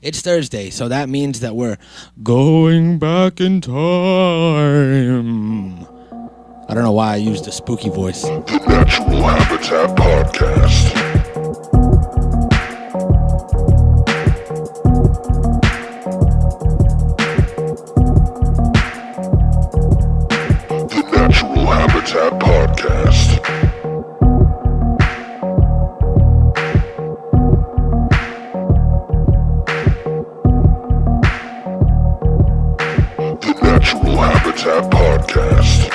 It's Thursday, so that means that we're going back in time. I don't know why I used a spooky voice. The Natural Habitat Podcast. The Natural Habitat Podcast. The Natural Habitat Podcast.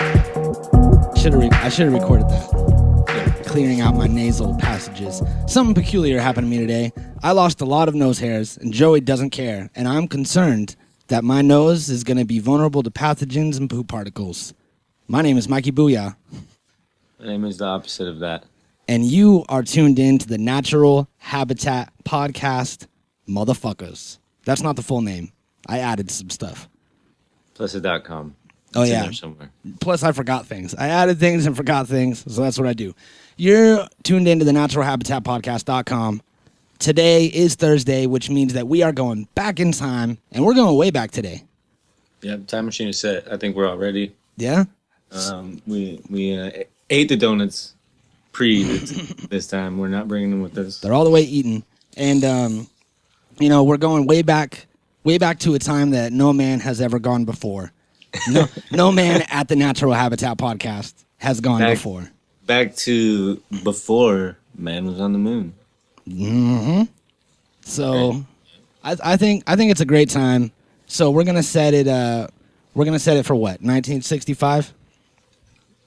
I should have recorded that. Clearing out my nasal passages. Something peculiar happened to me today. I lost a lot of nose hairs, and Joey doesn't care, and I'm concerned that my nose is going to be vulnerable to pathogens and poop particles. My name is Mikey Booyah. My name is the opposite of that. And you are tuned in to the Natural Habitat Podcast, motherfuckers. That's not the full name. I added some stuff. Plus a .com. Oh, It's in yeah. there somewhere. Plus, I forgot things. I added things and forgot things, so that's what I do. You're tuned into the naturalhabitatpodcast.com. Today is Thursday, which means that we are going back in time, and we're going way back today. Yeah, time machine is set. I think we're all ready. Yeah? We ate the donuts this time. We're not bringing them with us. They're all the way eaten. And, we're going way back to a time that no man has ever gone before. No man at the Natural Habitat Podcast has gone before. Back to before man was on the moon. Mm-hmm. So, I think it's a great time. So we're gonna set it. We're gonna set it for what? 1965?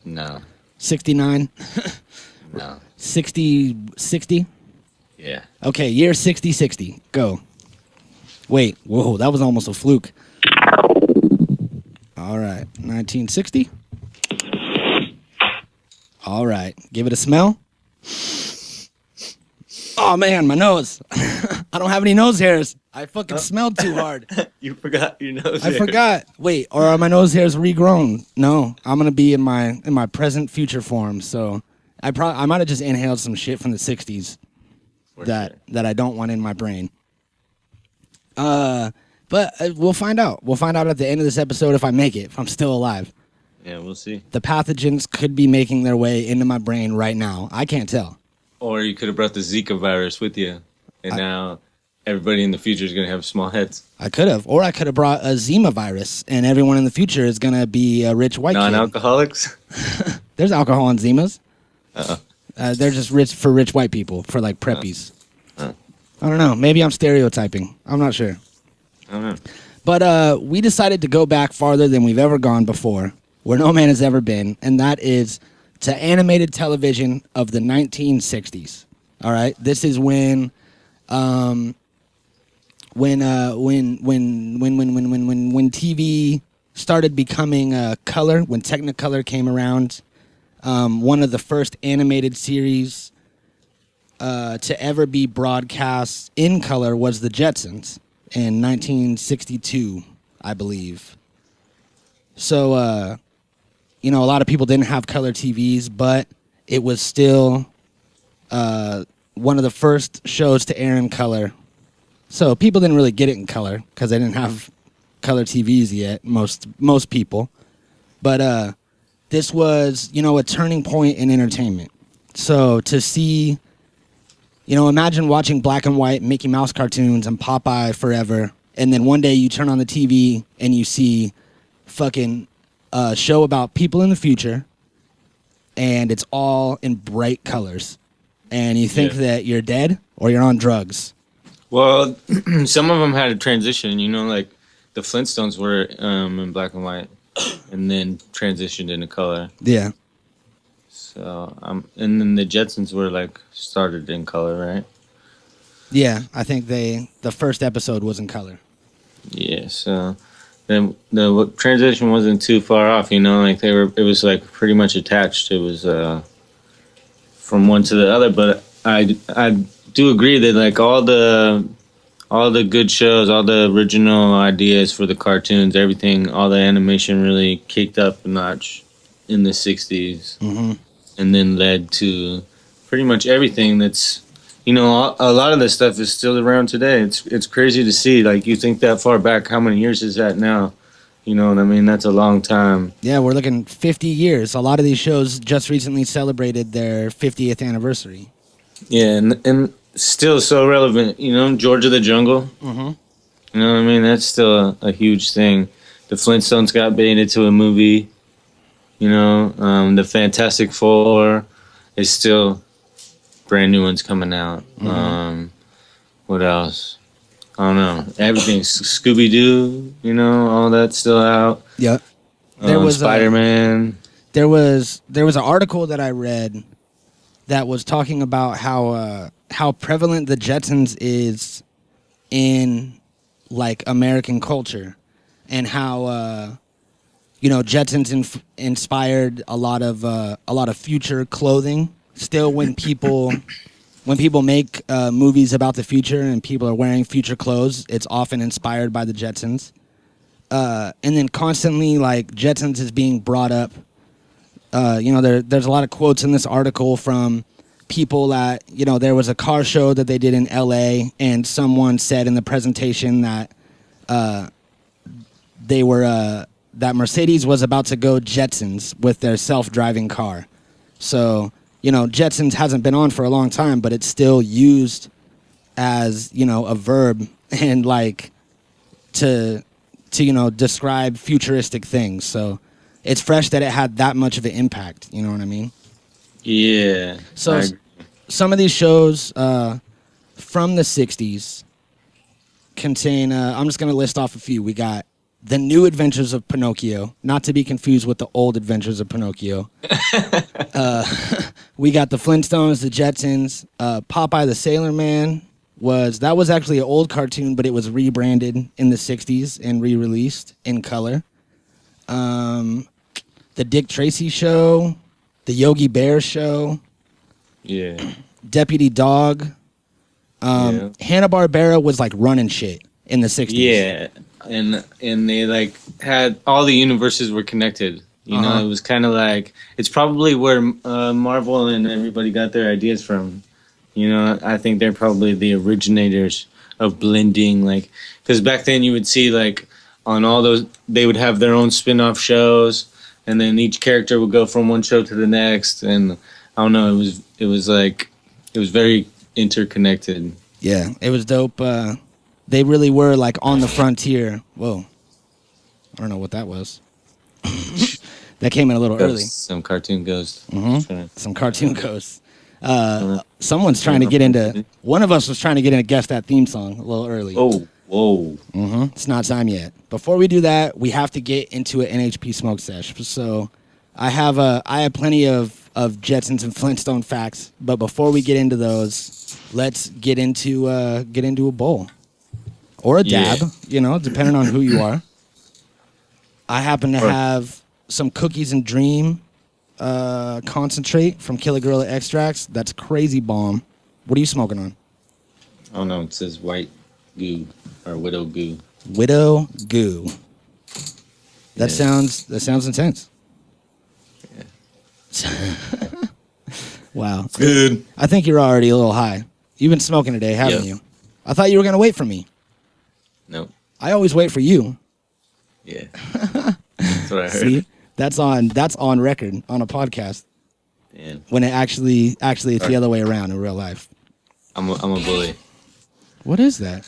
No. 69? No. 60? Yeah. Okay, year 60. Go. Wait. Whoa, that was almost a fluke. All right, 1960. All right, give it a smell. Oh man, my nose. I don't have any nose hairs. I fucking smelled too hard. You forgot your nose. I forgot. Wait, or are my nose hairs regrown? No, I'm gonna be in my present future form. So I might have just inhaled some shit from the 60s that I don't want in my brain. But we'll find out. We'll find out at the end of this episode if I make it, if I'm still alive. Yeah, we'll see. The pathogens could be making their way into my brain right now. I can't tell. Or you could have brought the Zika virus with you, and now everybody in the future is going to have small heads. I could have. Or I could have brought a Zima virus, and everyone in the future is going to be a rich white kid. Non-alcoholics? There's alcohol in Zimas. Uh-oh. They're just rich white people, for like preppies. I don't know. Maybe I'm stereotyping. I'm not sure. I don't know. But we decided to go back farther than we've ever gone before, where no man has ever been, and that is to animated television of the 1960s. All right, this is when TV started becoming color. When Technicolor came around, one of the first animated series to ever be broadcast in color was the Jetsons. In 1962, I believe. So, a lot of people didn't have color TVs, but it was still one of the first shows to air in color. So people didn't really get it in color because they didn't have color TVs yet, most people. But this was, a turning point in entertainment. So to see... imagine watching black and white Mickey Mouse cartoons and Popeye forever, and then one day you turn on the TV and you see fucking a show about people in the future, and it's all in bright colors, and you think that you're dead or you're on drugs. Well, some of them had a transition, like the Flintstones were in black and white and then transitioned into color. Yeah. So, and then the Jetsons were started in color, right? Yeah, I think the first episode was in color. Yeah, so then the transition wasn't too far off, it was pretty much attached. It was from one to the other, but I do agree that all the good shows, all the original ideas for the cartoons, everything, all the animation really kicked up a notch in the 60s. Mm-hmm. And then led to pretty much everything that's a lot of this stuff is still around today. It's crazy to see. Like, you think that far back, how many years is that now? You know what I mean? That's a long time. Yeah, we're looking 50 years. A lot of these shows just recently celebrated their 50th anniversary. Yeah, and still so relevant. George of the Jungle. Mm-hmm. You know what I mean? That's still a huge thing. The Flintstones got made into a movie. The Fantastic Four is still brand new ones coming out. Mm-hmm. What else? I don't know. Everything's Scooby Doo. All that's still out. Yep. There was Spider-Man. There was an article that I read that was talking about how prevalent the Jetsons is in like American culture, and how Jetsons inspired a lot of future clothing. Still, when people make movies about the future and people are wearing future clothes, it's often inspired by the Jetsons. And then constantly, like, Jetsons is being brought up. There's a lot of quotes in this article from people that, there was a car show that they did in LA, and someone said in the presentation that that Mercedes was about to go Jetsons with their self-driving car. So, Jetsons hasn't been on for a long time, but it's still used as, a verb and like to describe futuristic things. So it's fresh that it had that much of an impact. You know what I mean? Yeah. So some of these shows from the 60s contain, I'm just going to list off a few. We got The New Adventures of Pinocchio, not to be confused with The Old Adventures of Pinocchio. We got The Flintstones, The Jetsons, Popeye the Sailor Man. That was actually an old cartoon, but it was rebranded in the 60s and re-released in color. The Dick Tracy Show, The Yogi Bear Show. Yeah. Deputy Dog. Hanna-Barbera was like running shit in the 60s. Yeah. And they like had all the universes were connected. It was kind of like, it's probably where Marvel and everybody got their ideas from. I think they're probably the originators of blending, like, because back then you would see like on all those, they would have their own spin-off shows, and then each character would go from one show to the next, and I don't know, it was very interconnected. Yeah, it was dope. They really were like on the frontier. Whoa, I don't know what that was. That came in a little early. Some cartoon ghost. Mm-hmm. Some cartoon ghosts. Someone's trying to get into. One of us was trying to get in to guess that theme song a little early. Oh, whoa. Mm-hmm. It's not time yet. Before we do that, we have to get into an NHP smoke sesh. So, I have plenty of Jetsons and Flintstone facts. But before we get into those, let's get into a bowl or a dab. Depending on who you are. I happen to have some Cookies and Dream concentrate from Killer Gorilla Extracts. That's crazy bomb. What are you smoking on? I don't know. It says white goo or widow goo. Widow goo. That sounds intense. Yeah. Wow. Good. I think you're already a little high. You've been smoking today, haven't you? I thought you were gonna wait for me. No. I always wait for you. Yeah. That's what I heard. See? That's on record on a podcast. Damn. When it actually it's the other way around in real life. I'm a bully. What is that?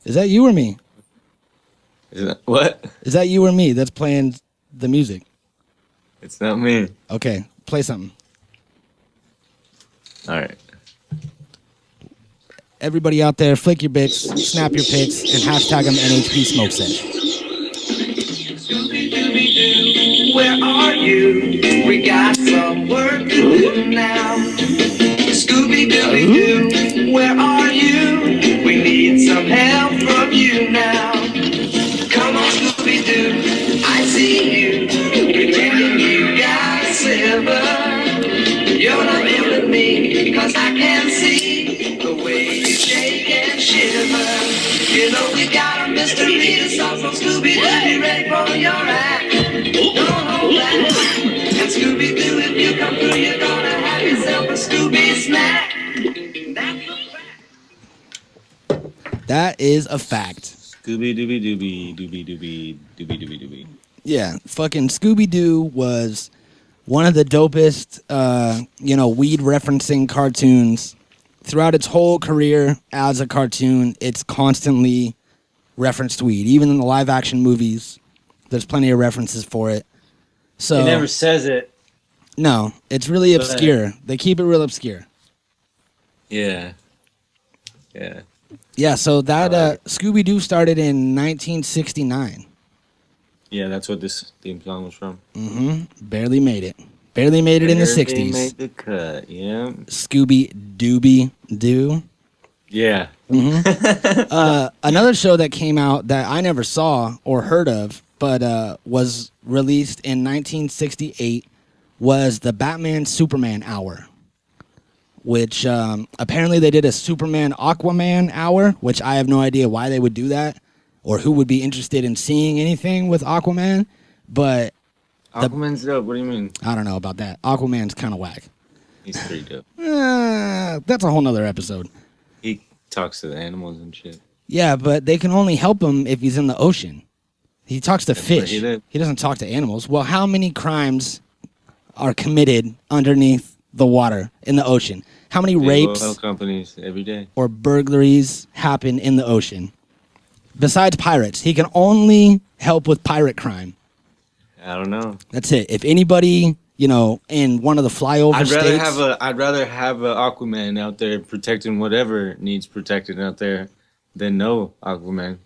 Is that you or me? Is that what? Is that you or me that's playing the music? It's not me. Okay, play something. All right. Everybody out there, flick your bits, snap your pics, and hashtag them NHP Smoke Sesh. Where are you? We got some work to do now. Scooby-Dooby-Doo, where are you? We need some help from you now. Come on, Scooby-Doo, I see you. Pretending you got silver. You're not fooling me, because I can see the way you shake and shiver. You know we got a mystery to solve from Scooby-Doo. Ready for your act? Don't hold back. And Scooby-Doo, if you come through, you're gonna have yourself a Scooby snack. That's the That is a fact. Scooby Dooby Dooby Dooby Dooby Dooby Dooby Dooby. Yeah, fucking Scooby-Doo was one of the dopest, weed referencing cartoons. Throughout its whole career as a cartoon, it's constantly referenced weed. Even in the live-action movies, there's plenty of references for it. So He never says it. no, it's really But- obscure. They keep it real obscure. Yeah. Yeah. Yeah, so that I like Scooby-Doo started in 1969. Yeah, that's what this theme song was from. Barely made it. Barely made it in the Barely 60s. made the cut, yeah. Scooby-Dooby-Doo. Yeah. Another show that came out that I never saw or heard of, but was released in 1968 was the Batman Superman Hour, which apparently they did a Superman Aquaman Hour, which I have no idea why they would do that or who would be interested in seeing anything with Aquaman, but Aquaman's dope. What do you mean? I don't know about that. Aquaman's kind of whack. He's pretty dope. That's a whole nother episode. He talks to the animals and shit. Yeah, but they can only help him if he's in the ocean. He talks to where fish. he lives. He doesn't talk to animals. Well, how many crimes are committed underneath the water in the ocean? How many rapes Oil companies every day. or burglaries happen in the ocean? Besides pirates, he can only help with pirate crime. I don't know. That's it. If anybody, in one of the flyover I'd rather states, have a Aquaman out there protecting whatever needs protected out there than no Aquaman.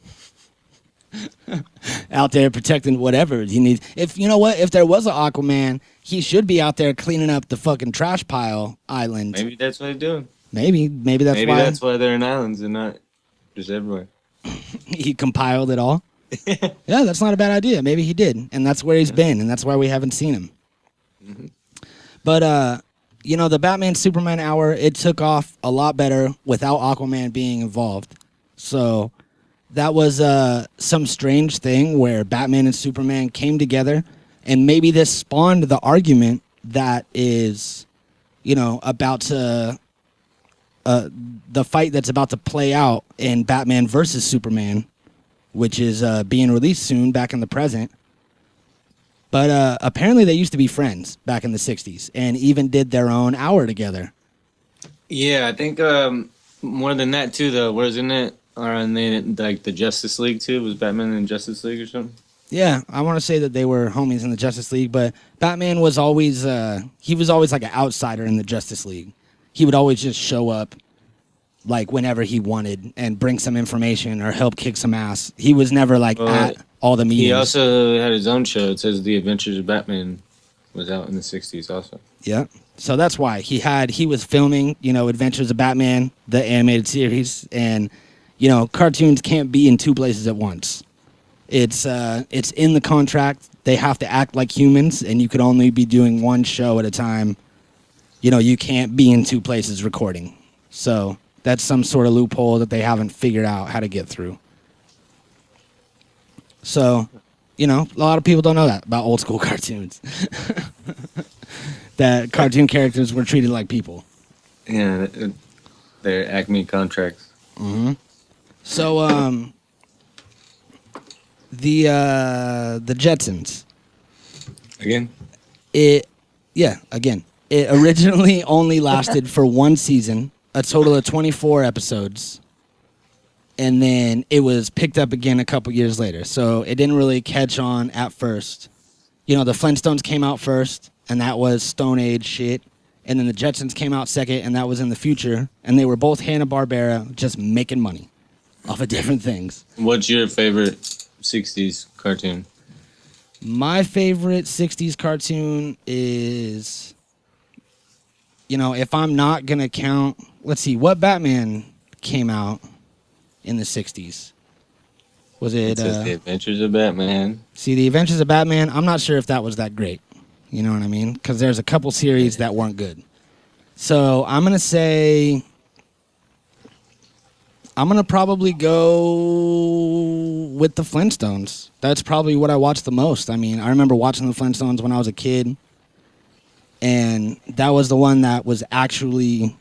out there protecting whatever he needs. If there was an Aquaman, he should be out there cleaning up the fucking trash pile island. Maybe that's what they're doing. Maybe that's why they're in islands and not just everywhere. he compiled it all. Yeah, that's not a bad idea. Maybe he did, and that's where he's been, and that's why we haven't seen him. But the Batman Superman Hour, it took off a lot better without Aquaman being involved. So that was some strange thing where Batman and Superman came together, and maybe this spawned the argument that is, about to the fight that's about to play out in Batman versus Superman, which is being released soon back in the present. But apparently they used to be friends back in the 60s and even did their own hour together. Yeah, I think more than that too though. Wasn't it? Or and then like the Justice League too? Was Batman in Justice League or something? Yeah, I want to say that they were homies in the Justice League, but Batman was always like an outsider in the Justice League. He would always just show up like whenever he wanted and bring some information or help kick some ass. He was never like at all the meetings. He also had his own show. It says The Adventures of Batman was out in the 60s also. Yeah. So that's why he was filming, Adventures of Batman, the animated series, and cartoons can't be in two places at once. It's in the contract. They have to act like humans, and you could only be doing one show at a time. You can't be in two places recording. So that's some sort of loophole that they haven't figured out how to get through. So, a lot of people don't know that about old school cartoons. That cartoon characters were treated like people. Yeah, they're Acme contracts. So, the Jetsons. Again? It originally only lasted for one season, a total of 24 episodes. And then it was picked up again a couple years later. So it didn't really catch on at first. The Flintstones came out first, and that was Stone Age shit. And then the Jetsons came out second, and that was in the future. And they were both Hanna-Barbera, just making money off of different things. What's your favorite 60s cartoon? My favorite 60s cartoon is, if I'm not going to count, let's see, what Batman came out in the 60s? Was it The Adventures of Batman? See, The Adventures of Batman, I'm not sure if that was that great. You know what I mean? Because there's a couple series that weren't good. So I'm going to probably go with the Flintstones. That's probably what I watched the most. I mean, I remember watching the Flintstones when I was a kid. And that was the one that was actually,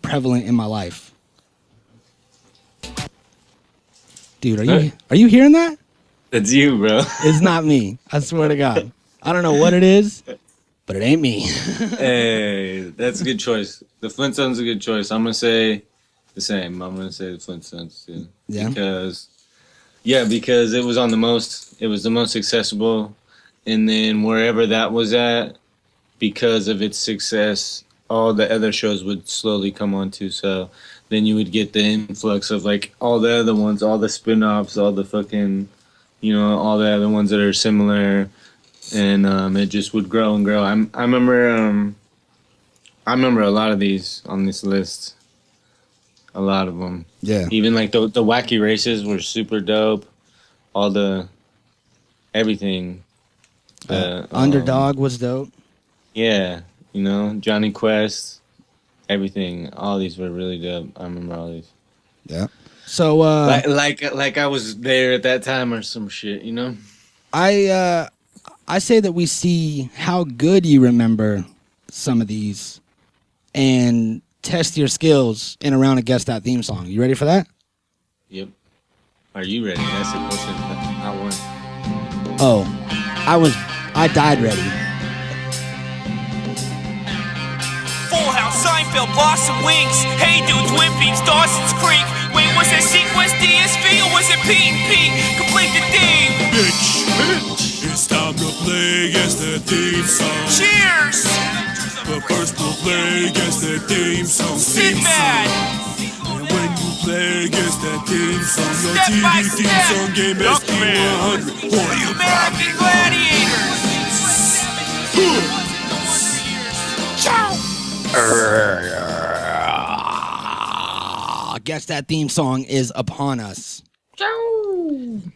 prevalent in my life. Dude, are you hearing that? That's you, bro. It's not me. I swear to God. I don't know what it is, but it ain't me. Hey, that's a good choice. The Flintstones is a good choice. I'm gonna say the same. I'm gonna say the Flintstones too. Yeah. Because it was the most accessible, and then wherever that was at, because of its success, all the other shows would slowly come on too. So then you would get the influx of like all the other ones, all the spin-offs, all the fucking, all the other ones that are similar, and it just would grow and grow. I remember a lot of these on this list. A lot of them. Yeah. Even like the wacky races were super dope. All the everything. The Underdog was dope. Yeah, Johnny Quest, everything. All these were really dope. I remember all these. Yeah. So like I was there at that time or some shit, I say that we see how good you remember some of these and test your skills in a round of Guess That Theme Song. You ready for that? Yep. Are you ready? That's the question. I won. Oh, I died ready. Full House, Seinfeld, Blossom Wings, Hey Dude, Twin Peaks, Dawson's Creek. Wait, was it Sequence DSV or was it P&P? Complete the theme. Bitch, it's time to play Guess That Theme Song. Cheers! But first we'll play Guess That Theme Song. Sinbad! And when you play Guess That Theme Song, your Step by TV theme step. song game ST100. What are you American Gladiators! Guess That Theme Song is upon us.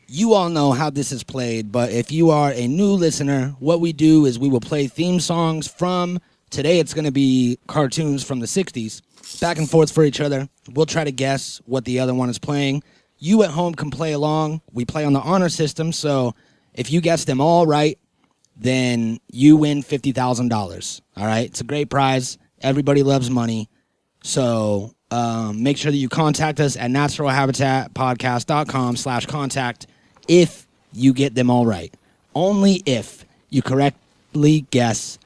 You all know how this is played, but if you are a new listener, what we do is we will play theme songs from, today it's going to be cartoons from the 60s, back and forth for each other. We'll try to guess what the other one is playing. You at home can play along. We play on the honor system, so if you guess them all right, then you win $50,000. All right? It's a great prize. Everybody loves money. So make sure that you contact us at naturalhabitatpodcast.com/contact if you get them all right. Only if you correctly guess.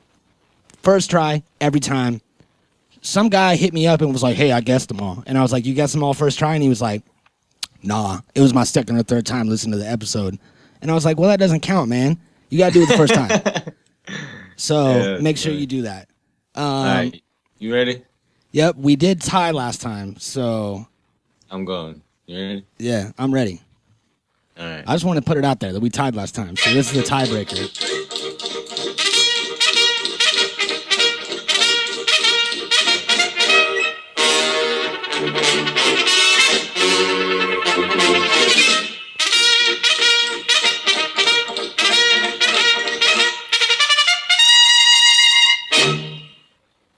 First try, every time. Some guy hit me up and was like, hey, I guessed them all. And I was like, you guessed them all first try? And he was like, nah, it was my second or third time listening to the episode. And I was like, well, that doesn't count, man. You got to do it the first time. So make sure you do that. All right. You ready? Yep, we did tie last time, so... I'm going. You ready? Yeah, I'm ready. All right. I just want to put it out there that we tied last time, so this is the tiebreaker.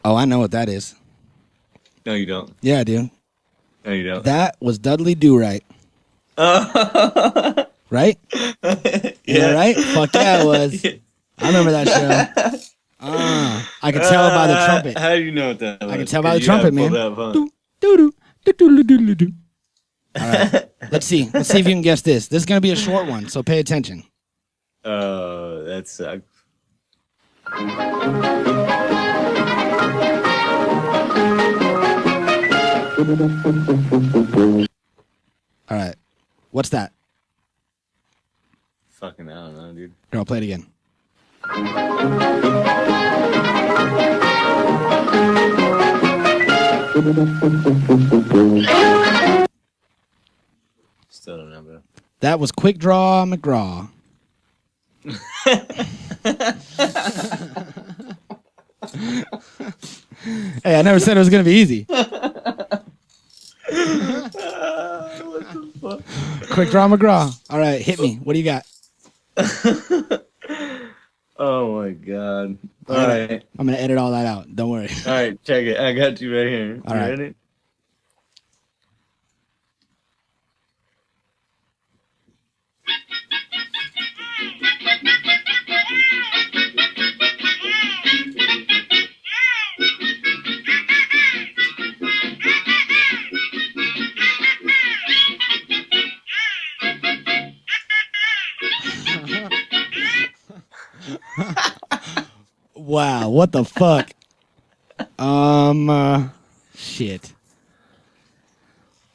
Oh, I know what that is. No, you don't. Yeah, I do. No, you don't. That was Dudley Do-Right. Right? Yeah, right? Fuck yeah, it was. I remember that show. I could tell by the trumpet. How do you know what that was? I can tell by the trumpet, man. Up, huh? All right. Let's see. Let's see if you can guess this. This is going to be a short one, so pay attention. Oh, that sucks. All right. What's that? Fucking, I don't know, dude. Here, I'll play it again. Still don't know, bro. That was Quick Draw McGraw. Hey, I never said it was going to be easy. Quick Draw McGraw. All right, hit me. What do you got? Oh, my God. All right. I'm going to edit all that out. Don't worry. All right, check it. I got you right here. All You right. ready? Wow, what the fuck? Shit.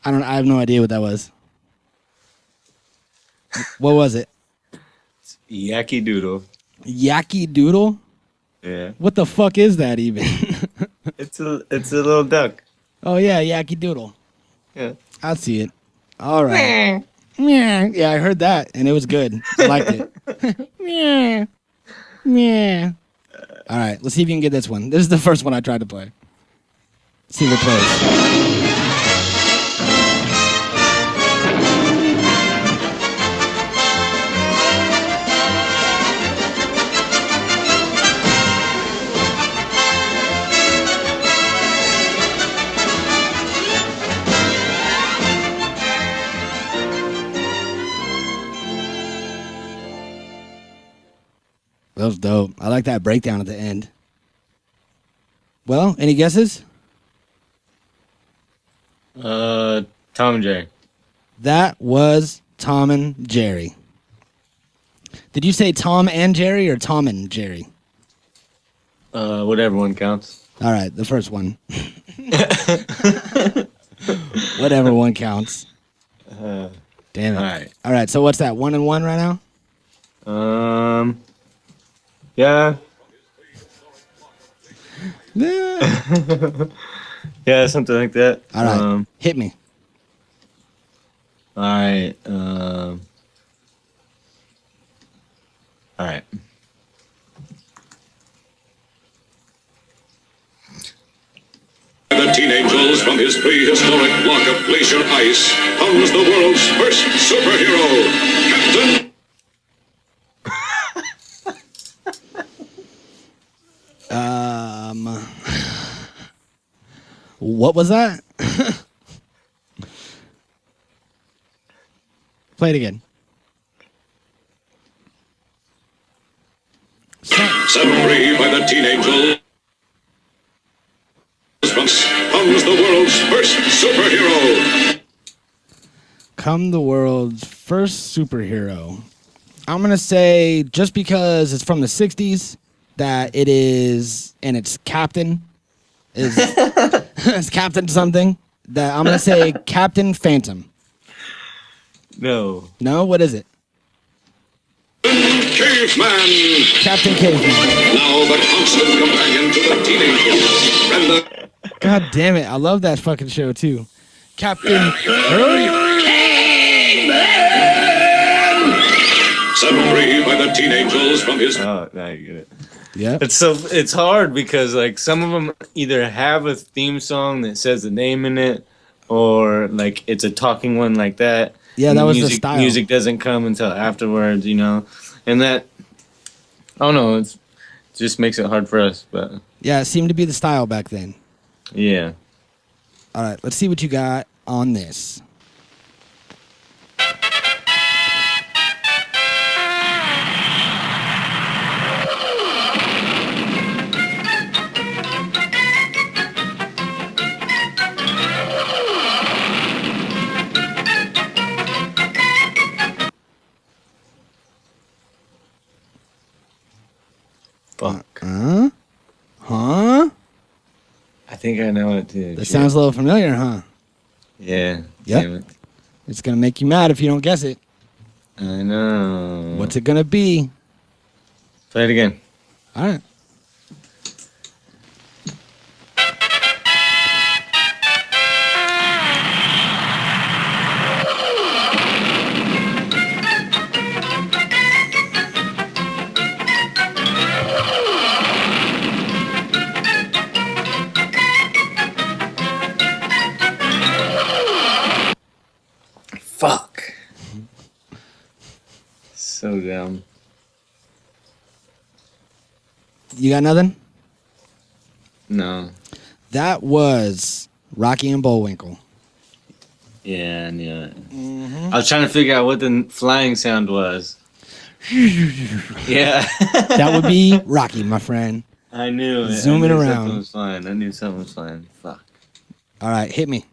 I have no idea what that was. What was it? Yaki Doodle. Yaki Doodle? Yeah. What the fuck is that even? It's a little duck. Oh yeah, Yaki Doodle. Yeah. I'll see it. All right. Yeah, I heard that and it was good. I liked it. Yeah. All right, let's see if you can get this one. This is the first one I tried to play. Let's see if it plays. That was dope. I like that breakdown at the end. Well, any guesses? Tom and Jerry. That was Tom and Jerry. Did you say Tom and Jerry or Tom and Jerry? Whatever one counts. All right, the first one. Whatever one counts. Damn it. All right. All right, so what's that? 1-1 right now? Yeah. Yeah, something like that. All right, hit me. All right. All right. The teen angels from his prehistoric block of glacier ice comes the world's first superhero, Captain. What was that? Play it again. Set free by the teen angel comes the world's first superhero. Come the world's first superhero. I'm going to say, just because it's from the 60s, that it is, and it's Captain, is it's Captain something, that I'm going to say Captain Phantom. No. No? What is it? Caveman. Captain Caveman. Now the constant companion to the teen angels. And the God damn it. I love that fucking show, too. Captain... set free by the teen angels from his... Oh, now you get it. Yeah. It's hard because like some of them either have a theme song that says the name in it, or like it's a talking one like that. Yeah, that was the music, style. Music doesn't come until afterwards, you know, and that I don't know. It just makes it hard for us, but Yeah, it seemed to be the style back then. yeah. All right, let's see what you got on this. Fuck. Huh? I think I know it too. That sounds a little familiar, huh? Yeah. Yep. Damn it. It's going to make you mad if you don't guess it. I know. What's it going to be? Play it again. All right. Fuck. So dumb. You got nothing? No. That was Rocky and Bullwinkle. Yeah, I knew it. I was trying to figure out what the flying sound was. Yeah. That would be Rocky, my friend. I knew it. Zooming I knew around. Something was flying. I knew something was flying. Fuck. All right, hit me.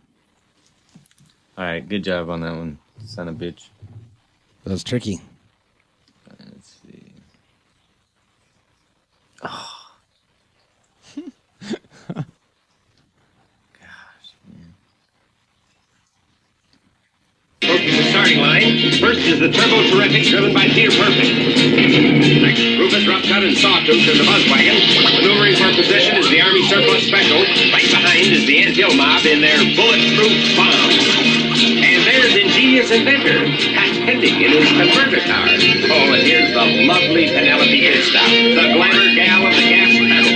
All right, good job on that one, son of a bitch. That was tricky. Let's see. near perfect. Next, Rufus, Rough Cut, and Sawtooth in the buzz wagon. Maneuvering for position is the Army Surplus Special. Right behind is the Ant Hill Mob in their bulletproof bombs. And there's Ingenious Inventor, patent pending in his converter car. Oh, and here's the lovely Penelope Bidstop, the glamour gal of the gas pedal.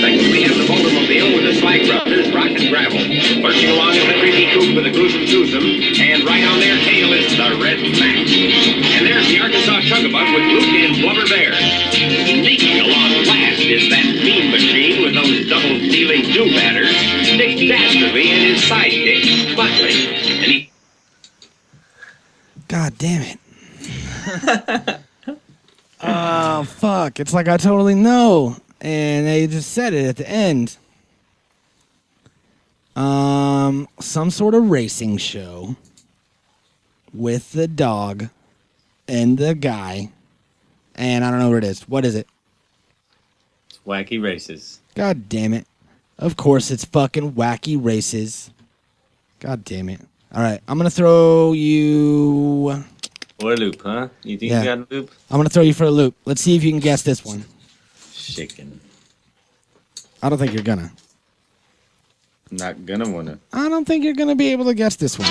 Next, we have the Bouldermobile with the Slag Brothers, Rock and Gravel. Lurching along is the Creepy Coupe with the Gruesome Twosome. And right on their tail is the Red Max. And there's the Arkansas Chugabug with Luke and Blubber Bear. Sneaking along last is that Mean Machine with those double-dealing do-batters, Dick Dastardly and his sidekick, Buckley. And he... God damn it. Oh, fuck. It's like I totally know. And they just said it at the end. Some sort of racing show with the dog and the guy. And I don't know what it is. What is it? It's Wacky Races. God damn it. Of course it's fucking Wacky Races. God damn it. All right. I'm going to throw you... Or a loop, huh? You think you got a loop? I'm going to throw you for a loop. Let's see if you can guess this one. Chicken. I don't think you're gonna. I'm not gonna wanna. I don't think you're gonna be able to guess this one.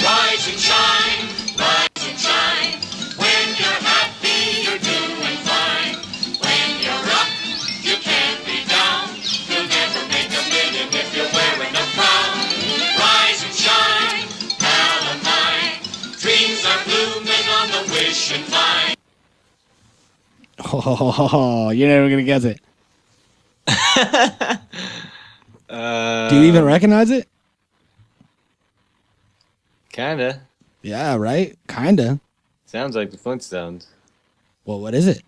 Rise and shine, rise and shine. When you're happy, you're doing fine. When you're up, you can't be down. You'll never make a million if you're wearing a crown. Rise and shine, alumni. Dreams are blooming on the wishing vine. Oh, you're never gonna guess it. Do you even recognize it? Kinda. Yeah, right? Kinda. Sounds like the Flintstones. Well, what is it?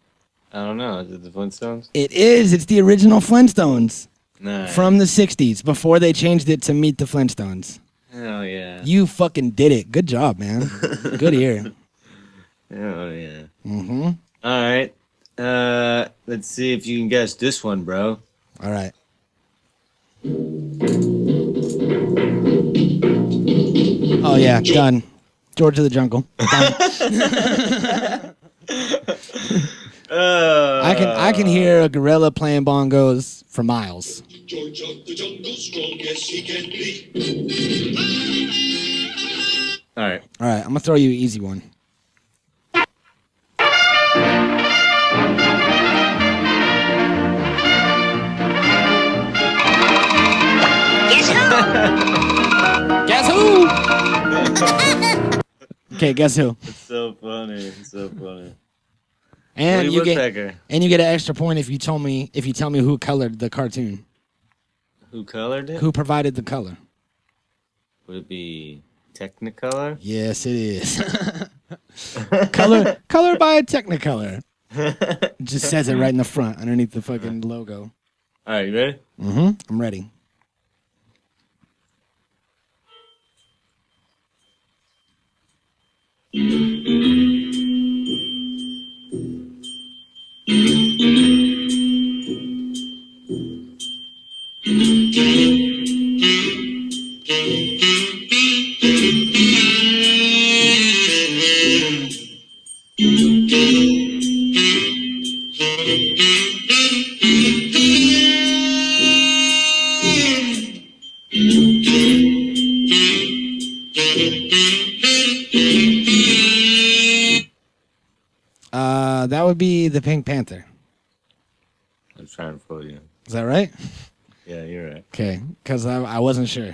I don't know. Is it the Flintstones? It is. It's the original Flintstones Nice. from the 60s before they changed it to Meet the Flintstones. Hell yeah. You fucking did it. Good job, man. Good ear. Oh yeah. Mm-hmm. All right. Let's see if you can guess this one, bro. All right. Oh yeah, done. George of the Jungle. Done. I can hear a gorilla playing bongos for miles. George of the jungle, strong as he can be. All right. All right, I'm gonna throw you an easy one. Guess who? Okay, guess who? It's so funny. It's so funny. And Woody you get Woodpecker. and you get an extra point if you tell me who colored the cartoon. Who colored it? Who provided the color? Would it be Technicolor? Yes, it is. color by Technicolor. It just says it right in the front, underneath the fucking logo. All right, you ready? Mm-hmm. I'm ready. That would be the Pink Panther. I was trying to fool you. Is that right? Yeah, you're right. Okay, because I wasn't sure.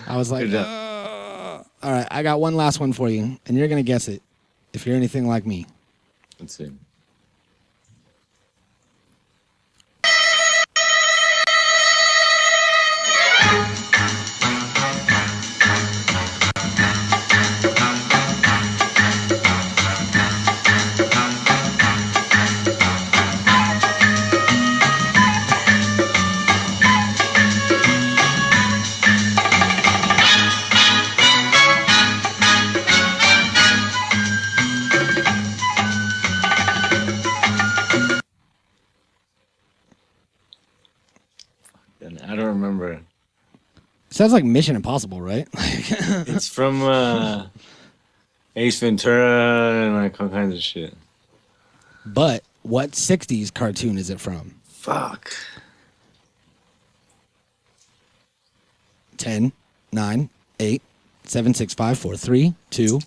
I was like, Good job. all right, I got one last one for you, and you're going to guess it if you're anything like me. Let's see. Sounds like Mission Impossible, right? It's from Ace Ventura and like all kinds of shit. But what 60s cartoon is it from? Fuck. 10, 9, 8, 7, 6, 5, 4, 3, 2.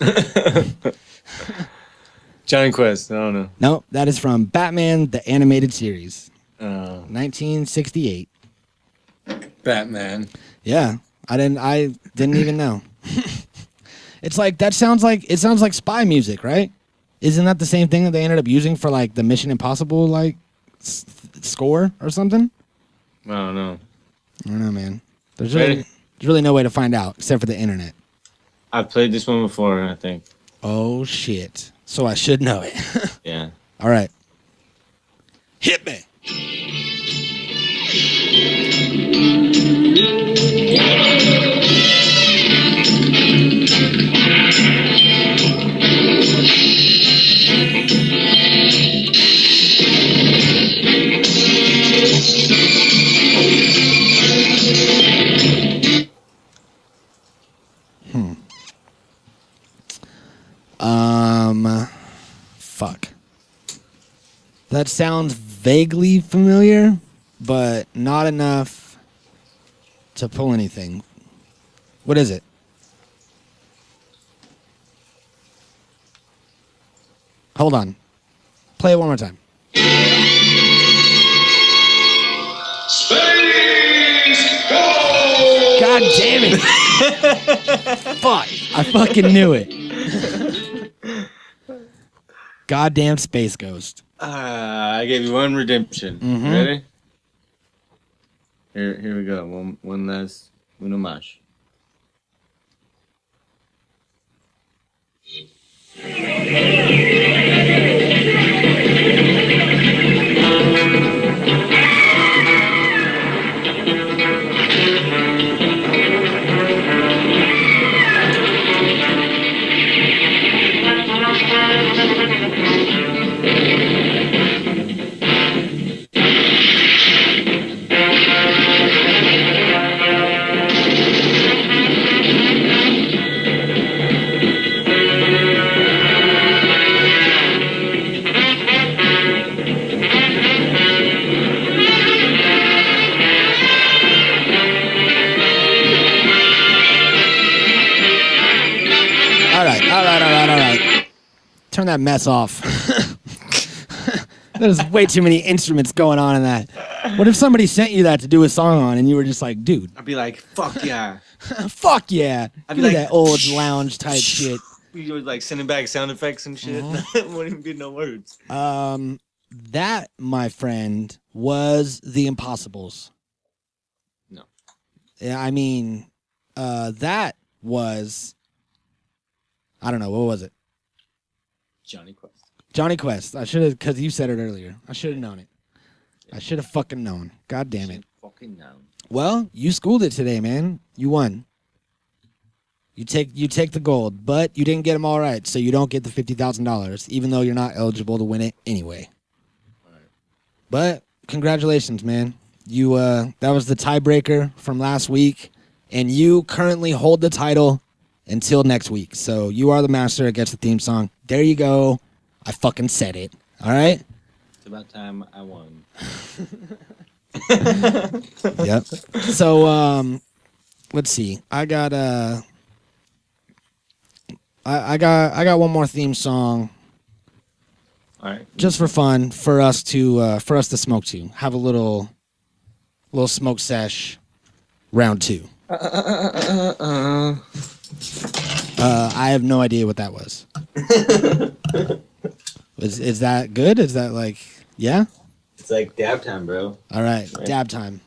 Johnny Quest. I don't know. No, that is from Batman, the animated series. 1968. Batman. Yeah. I didn't even know. It's like it sounds like spy music, right? Isn't that the same thing that they ended up using for like the Mission Impossible like score or something? I don't know. I don't know, man. There's really no way to find out except for the internet. I've played this one before, I think. Oh shit. So I should know it. Yeah. All right. Hit me. Fuck. That sounds vaguely familiar, but not enough to pull anything. What is it? Hold on. Play it one more time. Space Ghost! God damn it. Fuck. I fucking knew it. Goddamn Space Ghost. I gave you one redemption. Mhm. Ready? Here we go. One last uno más. All right. Turn that mess off. There's way too many instruments going on in that. What if somebody sent you that to do a song on and you were just like, dude, I'd be like, fuck yeah. fuck yeah. I'd Give be me like, that old lounge type shit. You were like sending back sound effects and shit. Wouldn't even be no words. That, my friend, was The Impossibles. No. Yeah, I mean, that was, I don't know, what was it? Johnny Quest. Johnny Quest. I should have, because you said it earlier. I should have known it. I should have fucking known. God damn it. Fucking known. Well, you schooled it today, man. You won. You take the gold, but you didn't get them all right, so you don't get the $50,000, even though you're not eligible to win it anyway. Right. But congratulations, man. You that was the tiebreaker from last week, and you currently hold the title until next week. So you are the master that gets the theme song. There you go. I fucking said it. All right? It's about time I won. Yep. So let's see. I got one more theme song. All right. Just for fun, for us to smoke to. Have a little smoke sesh round 2. I have no idea what that was. Is that good? Is that like, yeah? It's like dab time, bro. All right, dab time.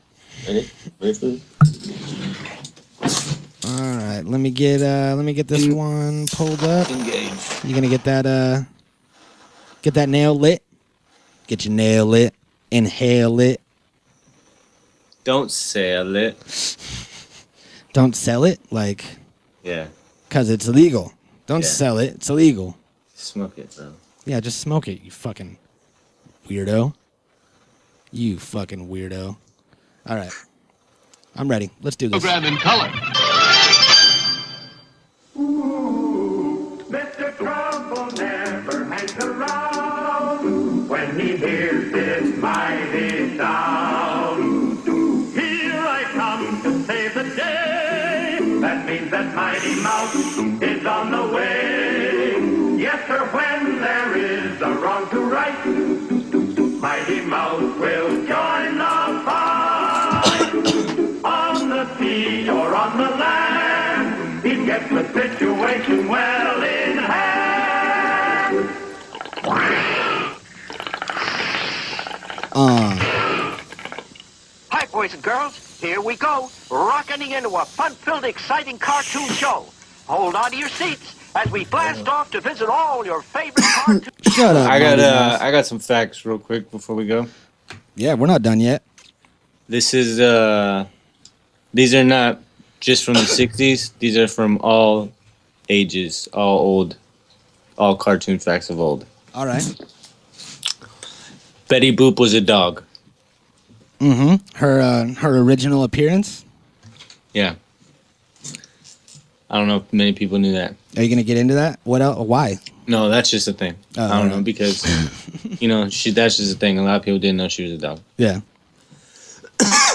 Ready? Ready? All right, let me get this one pulled up. Engage. You gonna get that nail lit? Get your nail lit. Inhale it. Don't sell it. Don't sell it, like, Yeah. cause it's illegal. Don't Yeah. sell it. It's illegal. Smoke it, bro. Yeah, just smoke it, you fucking weirdo. You fucking weirdo. All right. I'm ready. Let's do this. Program in color. Mr. Trouble never hangs around when he hears this mighty sound. Here I come to save the day. That means that Mighty Mouse is on the way. Yes, sir, when there is a wrong to right, Mighty Mouse will join the fight. On the sea or on the land, he gets the situation well in hand. Hi, boys and girls. Here we go. Rocketing into a fun-filled, exciting cartoon show. Hold on to your seats as we blast off to visit all your favorite cartoons. Shut up. I Mighty Mouse. got some facts real quick before we go. Yeah, we're not done yet. This is these are not just from the 60s. These are from all ages, all cartoon facts of old. All right. Betty Boop was a dog. Mm-hmm. Her original appearance. Yeah. I don't know if many people knew that. Are you gonna get into that? What else? Why? No, that's just a thing. Oh, I don't know alright. because that's just a thing. A lot of people didn't know she was a dog. Yeah.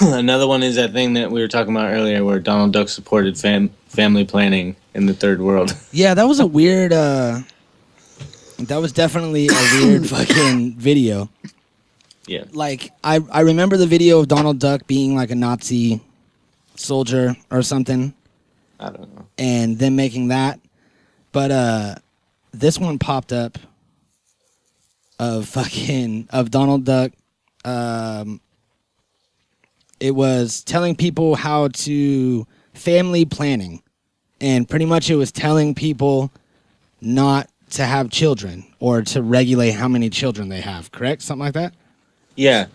Another one is that thing that we were talking about earlier where Donald Duck supported family planning in the third world. Yeah, that was a weird. That was definitely a weird fucking video. Yeah. Like I remember the video of Donald Duck being like a Nazi soldier or something, I don't know. and them making that. But this one popped up of Donald Duck. It was telling people how to family planning, and pretty much it was telling people not to have children or to regulate how many children they have. Correct? Something like that. Yeah.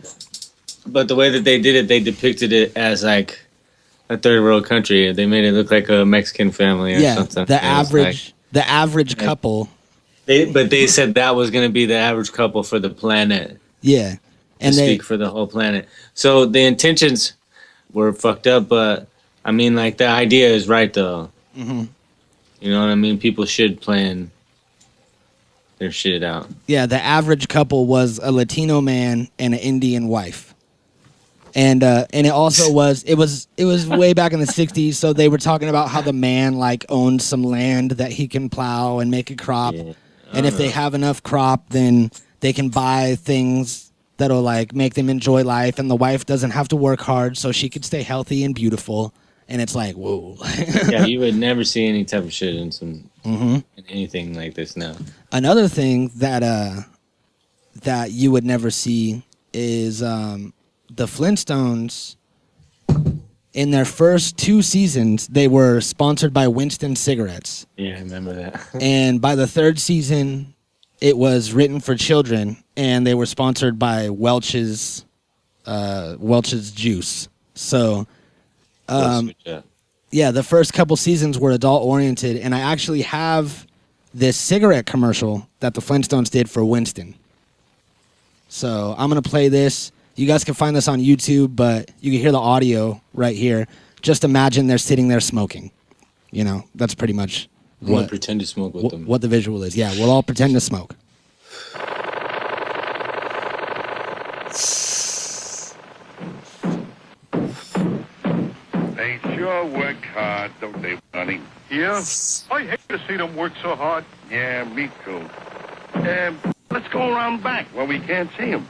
But the way that they did it, they depicted it as like a third world country. They made it look like a Mexican family or something. The It was average couple. But they said that was going to be the average couple for the planet. Yeah. And To they speak for the whole planet. So the intentions were fucked up, but I mean, like, the idea is right, though. Mhm. You know what I mean? People should plan their shit out. Yeah, the average couple was a Latino man and an Indian wife. And it also was way back in the 60s, so they were talking about how the man like owns some land that he can plow and make a crop. Yeah. And if they have enough crop, then they can buy things that'll like make them enjoy life, and the wife doesn't have to work hard, so she could stay healthy and beautiful. And it's like, whoa. Yeah, you would never see any type of shit in Mhm. in anything like this now. Another thing that you would never see is the Flintstones. In their first 2 seasons, they were sponsored by Winston cigarettes. Yeah, I remember that. And by the 3rd season, it was written for children, and they were sponsored by Welch's juice. So, yeah, the first couple seasons were adult oriented, and I actually have this cigarette commercial that the Flintstones did for Winston. So I'm gonna play this. You guys can find this on YouTube, but you can hear the audio right here. Just imagine they're sitting there smoking. You know, that's pretty much We'll pretend to smoke with them. what the visual is. Yeah, we'll all pretend to smoke. They sure work hard, don't they, Bunny? Yeah? I hate to see them work so hard. Yeah, me too. Let's go around back where we can't see them.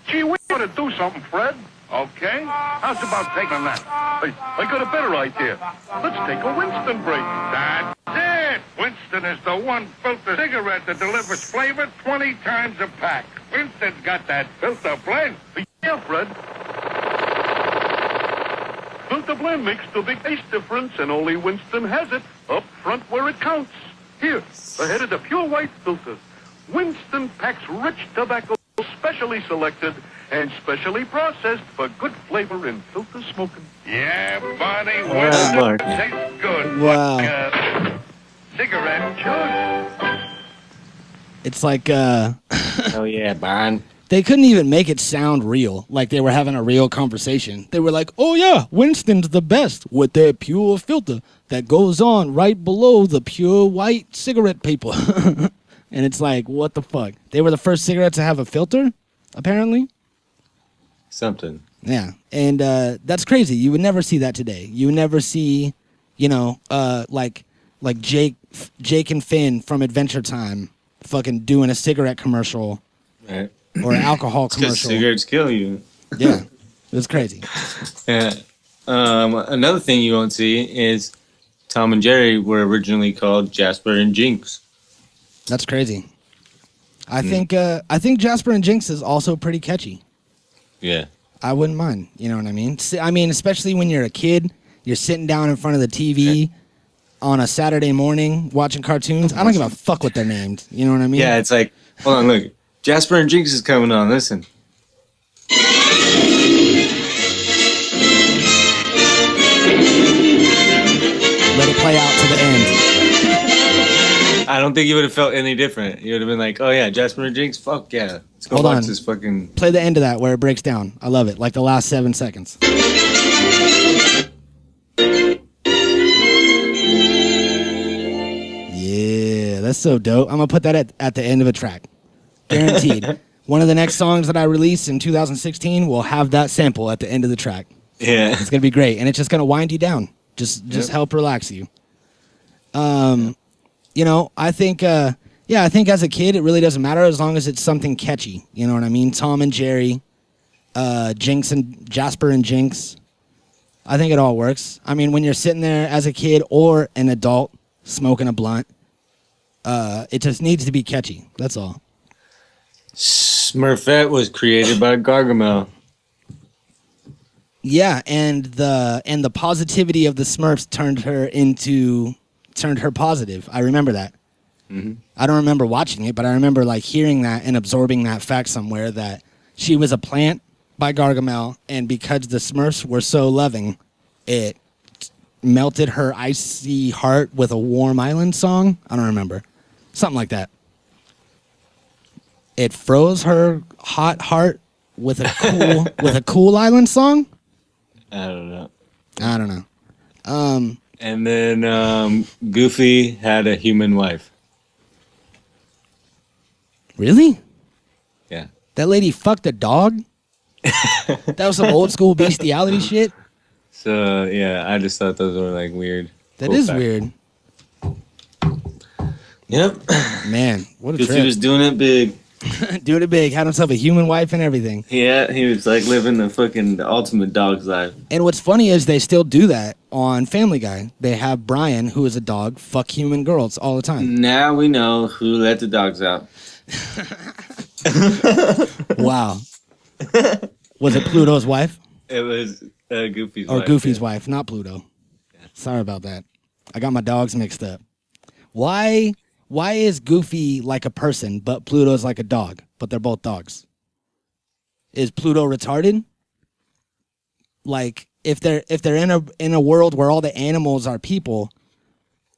Gee, we ought to do something, Fred. Okay. How's about taking that? Hey, I got a better idea. Let's take a Winston break. That's it. Winston is the one filter cigarette that delivers flavor 20 times a pack. Winston's got that filter blend. Yeah, Fred. Filter blend makes the big taste difference, and only Winston has it up front where it counts. Here, ahead of the pure white filter. Winston packs rich tobacco, specially selected and specially processed for good flavor in filter smoking. Yeah, Barney, Winston Mark. tastes good. Wow. Cigarette choice. It's like Oh yeah, Bon. They couldn't even make it sound real, like they were having a real conversation. They were like, oh yeah, Winston's the best with their pure filter that goes on right below the pure white cigarette paper. And it's like, what the fuck? They were the first cigarette to have a filter, apparently. Something. Yeah, and that's crazy. You would never see that today. You would never see, like Jake and Finn from Adventure Time fucking doing a cigarette commercial. Right. Or an alcohol It's 'cause commercial. cigarettes kill you. Yeah, it was crazy. Yeah. Another thing you won't see is Tom and Jerry were originally called Jasper and Jinx. That's crazy. I think Jasper and Jinx is also pretty catchy. Yeah. I wouldn't mind. You know what I mean? I mean, especially when you're a kid, you're sitting down in front of the TV on a Saturday morning watching cartoons. I don't give a fuck what they're named. You know what I mean? Yeah, it's like, hold on, look. Jasper and Jinx is coming on. Listen. Let it play out to the end. I don't think you would have felt any different. You would have been like, oh yeah, Jasper and Jinx, fuck yeah. Let's go Hold watch on. this fucking... Play the end of that where it breaks down. I love it. Like the last 7 seconds. Yeah, that's so dope. I'm going to put that at the end of a track. Guaranteed. One of the next songs that I release in 2016 will have that sample at the end of the track. Yeah. It's going to be great. And it's just going to wind you down. Just help relax you. I think I think as a kid it really doesn't matter as long as it's something catchy. You know what I mean? Tom and Jerry, Jasper and Jinx. I think it all works. I mean, when you're sitting there as a kid or an adult smoking a blunt, it just needs to be catchy. That's all. Smurfette was created by Gargamel. Yeah, and the positivity of the Smurfs turned her positive. I remember that. Mm-hmm. I don't remember watching it, but I remember like hearing that and absorbing that fact somewhere that she was a plant by Gargamel, and because the Smurfs were so loving, it melted her icy heart with a warm island song. I don't remember. Something like that. It froze her hot heart with a cool island song. I don't know. And then Goofy had a human wife. Really? Yeah. That lady fucked a dog? That was some old school bestiality shit? So, yeah, I just thought those were, like, weird. That is weird. Yep. Man, what a Goofy trip. was doing it big. Doing it big. Had himself a human wife and everything. Yeah, he was, like, living the ultimate dog's life. And what's funny is they still do that on Family Guy. They have Brian, who is a dog, fuck human girls all the time. Now we know who let the dogs out. Wow. Was it Pluto's wife? It was Goofy's Or wife. Goofy's wife, not Pluto. Sorry about that. I got my dogs mixed up. Why is Goofy like a person, but Pluto's like a dog, but they're both dogs? Is Pluto retarded? Like, if they're in a world where all the animals are people,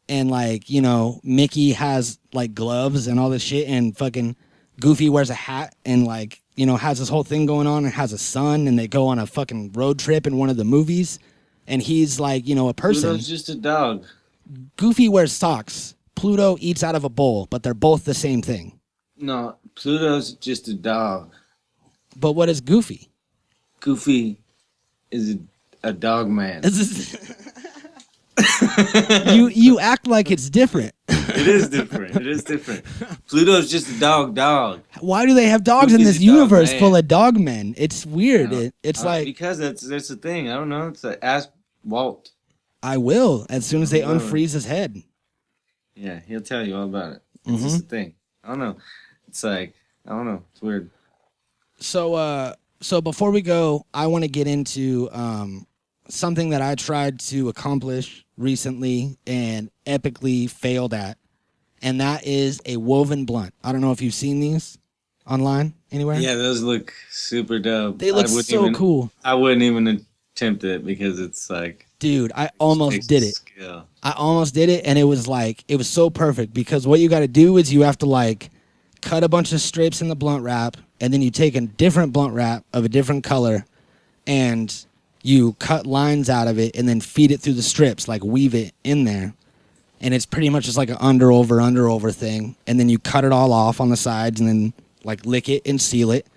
and like, you know, Mickey has like gloves and all this shit, and fucking Goofy wears a hat and like, you know, has this whole thing going on and has a son, and they go on a fucking road trip in one of the movies, and he's like, you know, a person. Pluto's just a dog. Goofy wears socks. Pluto eats out of a bowl, but they're both the same thing. No, Pluto's just a dog. But what is Goofy? Goofy is a dog man. You act like it's different. It is different. Pluto's just a dog. Why do they have dogs in Goofy's this a dog universe man. full of dog men? It's weird. No. It's like, because that's the thing. I don't know. It's like, ask Walt. I will as soon as they I will. unfreeze his head. Yeah, he'll tell you all about it. It's just a thing. I don't know. It's like, I don't know. It's weird. So before we go, I want to get into something that I tried to accomplish recently and epically failed at, and that is a woven blunt. I don't know if you've seen these online anywhere. Yeah, those look super dope. They look so cool. I wouldn't even attempt it because it's like, dude, I almost did it. Skill. I almost did it, and it was so perfect because what you got to do is you have to like cut a bunch of strips in the blunt wrap, and then you take a different blunt wrap of a different color, and you cut lines out of it, and then feed it through the strips, like weave it in there. And it's pretty much just like an under-over thing. And then you cut it all off on the sides and then like lick it and seal it.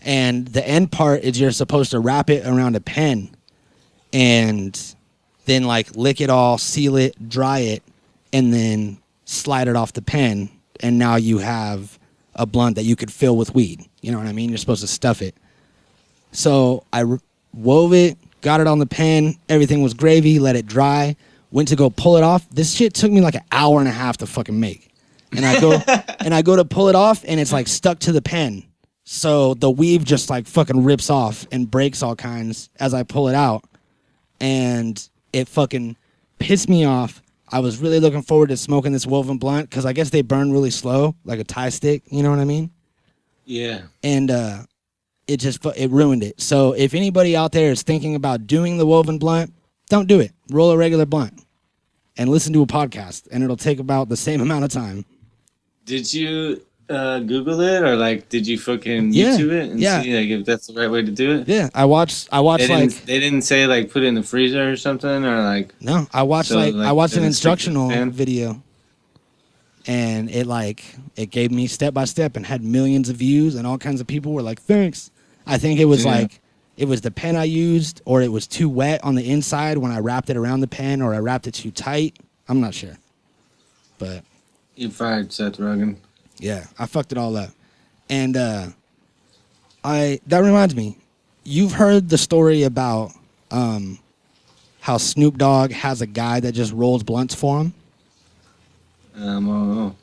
And the end part is you're supposed to wrap it around a pen and then like lick it all, seal it, dry it, and then slide it off the pen. And now you have a blunt that you could fill with weed. You know what I mean? You're supposed to stuff it. So I wove it, got it on the pen. Everything was gravy, let it dry. Went to go pull it off. This shit took me like an hour and a half to fucking make. And I go to pull it off, and it's like stuck to the pen. So the weave just like fucking rips off and breaks all kinds as I pull it out. And it fucking pissed me off. I was really looking forward to smoking this woven blunt because I guess they burn really slow, like a tie stick. You know what I mean? Yeah. And it ruined it. So if anybody out there is thinking about doing the woven blunt, don't do it. Roll a regular blunt and listen to a podcast, and it'll take about the same amount of time. Did you Google it, or like did you fucking YouTube it and see like if that's the right way to do it? Yeah, I watched they didn't say like put it in the freezer or something, or like no. I watched I watched an instructional video, and it gave me step by step and had millions of views, and all kinds of people were like, thanks. I think it was it was the pen I used, or it was too wet on the inside when I wrapped it around the pen, or I wrapped it too tight. I'm not sure. But you fired Seth Rogen. Yeah, I fucked it all up. And that reminds me, you've heard the story about how Snoop Dogg has a guy that just rolls blunts for him? I don't know.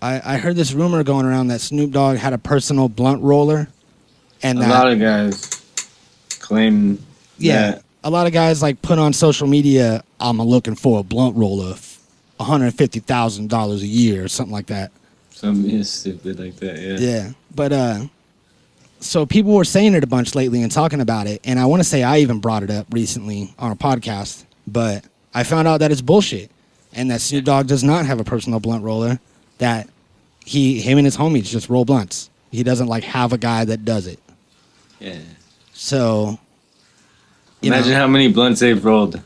I heard this rumor going around that Snoop Dogg had a personal blunt roller. And a lot of guys claim that. A lot of guys like put on social media, I'm looking for a blunt roller, $150,000 a year or something like that. Something stupid like that, yeah. Yeah, but so people were saying it a bunch lately and talking about it, and I want to say I even brought it up recently on a podcast, but I found out that it's bullshit, and that Snoop Dogg does not have a personal blunt roller, that him and his homies just roll blunts. He doesn't like have a guy that does it. Yeah. So, imagine how many blunts they've rolled.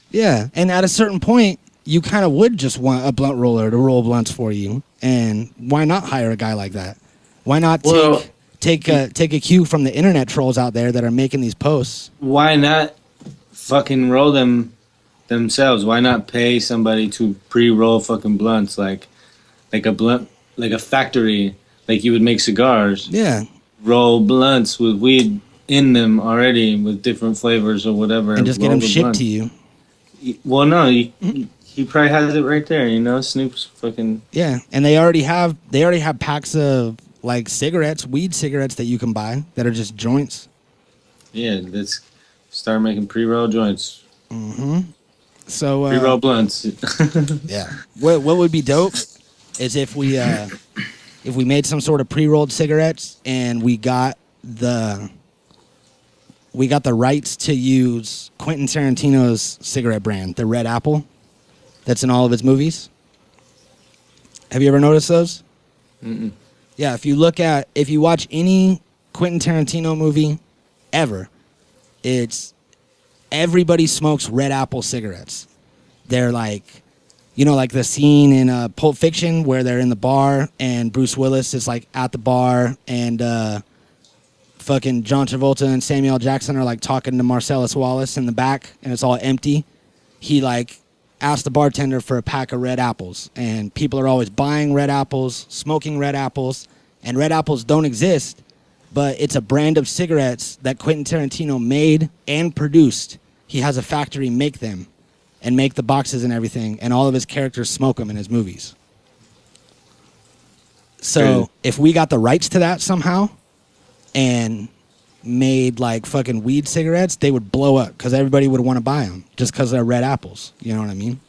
Yeah, and at a certain point, you kind of would just want a blunt roller to roll blunts for you, and why not hire a guy like that? Why not take a cue from the internet trolls out there that are making these posts? Why not fucking roll them themselves? Why not pay somebody to pre-roll fucking blunts like a blunt, like a factory, like you would make cigars? Yeah. Roll blunts with weed in them already with different flavors or whatever. And just get them shipped to you. Well, no, he probably has it right there, you know? Snoop's fucking... Yeah, and they already have packs of, like, cigarettes, weed cigarettes that you can buy that are just joints. Yeah, let's start making pre-roll joints. Mm-hmm. So, pre-roll blunts. Yeah. What would be dope is if we made some sort of pre-rolled cigarettes and we got the rights to use Quentin Tarantino's cigarette brand, the Red Apple, that's in all of his movies. Have you ever noticed those? Mm-mm. Yeah, if you watch any Quentin Tarantino movie ever, it's everybody smokes Red Apple cigarettes. They're like, you know, like the scene in Pulp Fiction where they're in the bar and Bruce Willis is like at the bar and fucking John Travolta and Samuel L. Jackson are like talking to Marcellus Wallace in the back and it's all empty. He like asked the bartender for a pack of Red Apples, and people are always buying Red Apples, smoking Red Apples, and Red Apples don't exist, but it's a brand of cigarettes that Quentin Tarantino made and produced. He has a factory make them and make the boxes and everything, and all of his characters smoke them in his movies. So if we got the rights to that somehow and made like fucking weed cigarettes, they would blow up because everybody would want to buy them just because they're Red Apples. You know what I mean?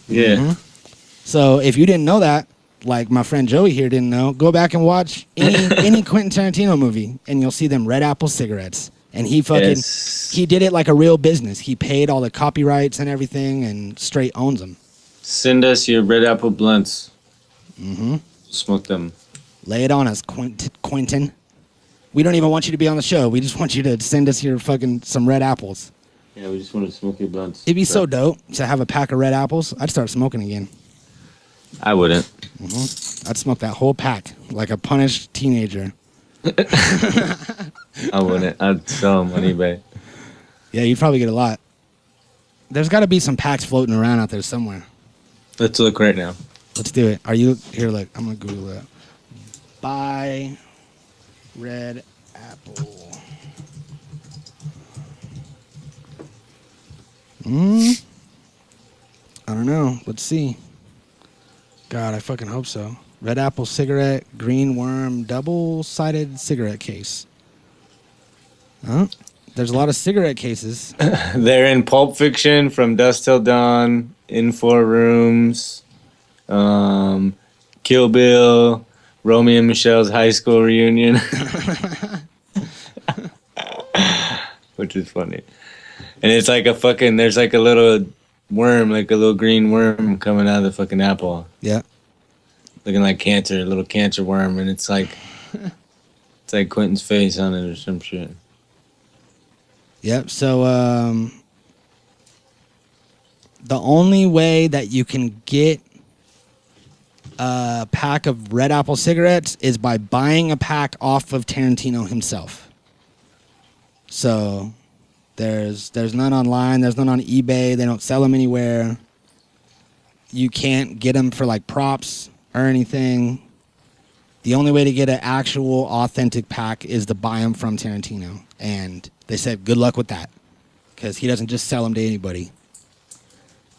Yeah. Mm-hmm. So if you didn't know that, like my friend Joey here didn't know, go back and watch any Quentin Tarantino movie and you'll see them Red Apple cigarettes. And he fucking, he did it like a real business. He paid all the copyrights and everything and straight owns them. Send us your Red Apple blunts. Mm-hmm. Smoke them. Lay it on us, Quentin. We don't even want you to be on the show. We just want you to send us your fucking some red apples. Yeah, we just want to smoke your blunts. It'd be so dope to have a pack of red apples. I'd start smoking again. I wouldn't. I'd smoke that whole pack like a punished teenager. I wouldn't. I'd sell them on eBay. Yeah, you'd probably get a lot. There's got to be some packs floating around out there somewhere. Let's look right now. Let's do it. Are you here? Look, I'm gonna Google it. Buy red apple. I don't know. Let's see. God, I fucking hope so. Red apple cigarette, green worm, double-sided cigarette case. Huh? There's a lot of cigarette cases. They're in Pulp Fiction, From Dusk Till Dawn, In Four Rooms, Kill Bill, Romeo and Michelle's high school reunion. Which is funny. And it's like a fucking, there's like a little worm, like a little green worm coming out of the fucking apple. Yeah. Looking like cancer, a little cancer worm. And it's like Quentin's face on it or some shit. Yep. So the only way that you can get a pack of red apple cigarettes is by buying a pack off of Tarantino himself. So there's none online. There's none on eBay. They don't sell them anywhere. You can't get them for like props or anything. The only way to get an actual authentic pack is to buy them from Tarantino. And they said, good luck with that. Because he doesn't just sell them to anybody.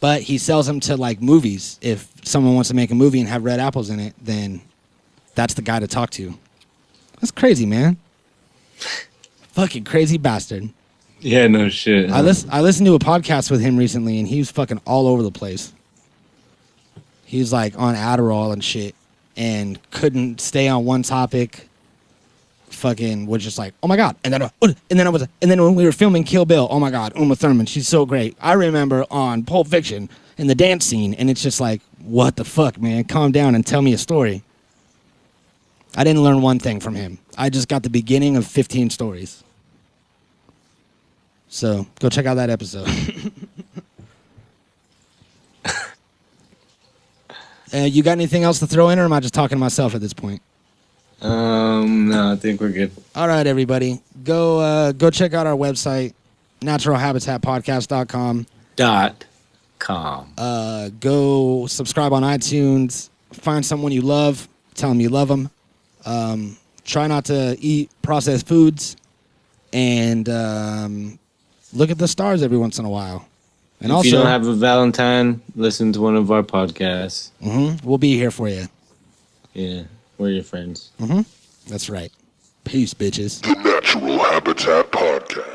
But he sells them to like movies. If someone wants to make a movie and have red apples in it, then that's the guy to talk to. That's crazy, man. Fucking crazy bastard. Yeah, no shit. I listened to a podcast with him recently, and he was fucking all over the place. He was like on Adderall and shit, and couldn't stay on one topic. Fucking was just like, oh my god, and then when we were filming Kill Bill, oh my god, Uma Thurman, she's so great. I remember on Pulp Fiction in the dance scene, and it's just like, what the fuck, man? Calm down and tell me a story. I didn't learn one thing from him. I just got the beginning of 15 stories. So go check out that episode. You got anything else to throw in, or am I just talking to myself at this point? No, I think we're good. All right, everybody. Go check out our website, naturalhabitatpodcast.com. Go subscribe on iTunes. Find someone you love. Tell them you love them. Try not to eat processed foods. And look at the stars every once in a while. And if also, you don't have a Valentine, listen to one of our podcasts. We'll be here for you. Yeah, we're your friends. That's right. Peace, bitches. The Natural Habitat Podcast.